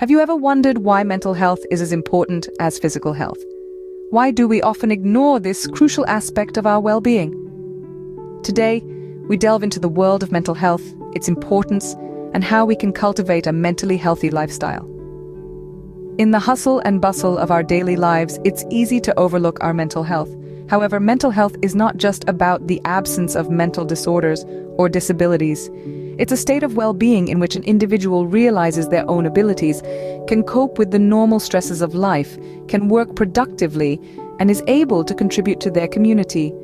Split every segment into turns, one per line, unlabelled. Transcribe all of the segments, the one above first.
Have you ever wondered why mental health is as important as physical health? Why do we often ignore this crucial aspect of our well-being? Today, we delve into the world of mental health, its importance, and how we can cultivate a mentally healthy lifestyle. In the hustle and bustle of our daily lives, it's easy to overlook our mental health. However, mental health is not just about the absence of mental disorders or disabilities. It's a state of well-being in which an individual realizes their own abilities, can cope with the normal stresses of life, can work productively, and is able to contribute to their community.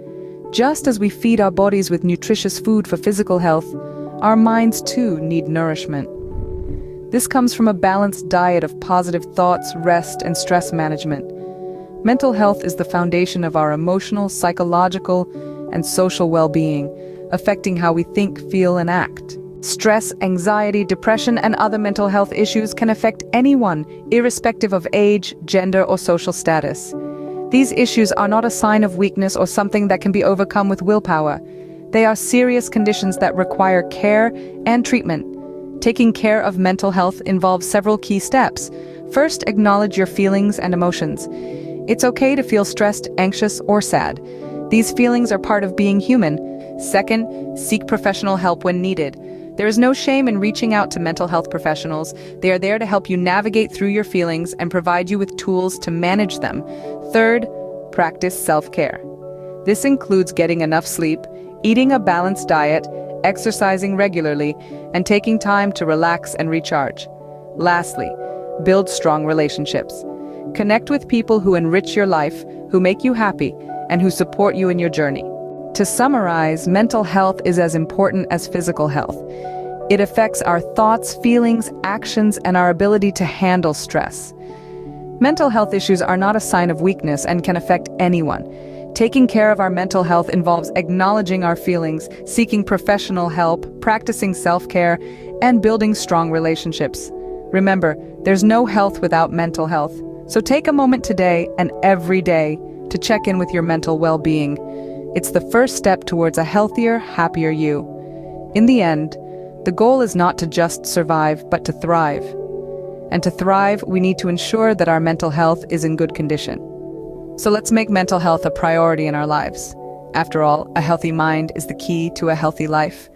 Just as we feed our bodies with nutritious food for physical health, our minds too need nourishment. This comes from a balanced diet of positive thoughts, rest, and stress management. Mental health is the foundation of our emotional, psychological, and social well-being, affecting how we think, feel, and act. Stress, anxiety, depression, and other mental health issues can affect anyone, irrespective of age, gender, or social status. These issues are not a sign of weakness or something that can be overcome with willpower. They are serious conditions that require care and treatment. Taking care of mental health involves several key steps. First, acknowledge your feelings and emotions. It's okay to feel stressed, anxious, or sad. These feelings are part of being human. Second, seek professional help when needed. There is no shame in reaching out to mental health professionals. They are there to help you navigate through your feelings and provide you with tools to manage them. Third, practice self-care. This includes getting enough sleep, eating a balanced diet, exercising regularly, and taking time to relax and recharge. Lastly, build strong relationships. Connect with people who enrich your life, who make you happy, and who support you in your journey. To summarize, mental health is as important as physical health. It affects our thoughts, feelings, actions, and our ability to handle stress. Mental health issues are not a sign of weakness and can affect anyone. Taking care of our mental health involves acknowledging our feelings, seeking professional help, practicing self-care, and building strong relationships. Remember, there's no health without mental health. So take a moment today and every day to check in with your mental well-being. It's the first step towards a healthier, happier you. In the end, the goal is not to just survive, but to thrive. And to thrive, we need to ensure that our mental health is in good condition. So let's make mental health a priority in our lives. After all, a healthy mind is the key to a healthy life.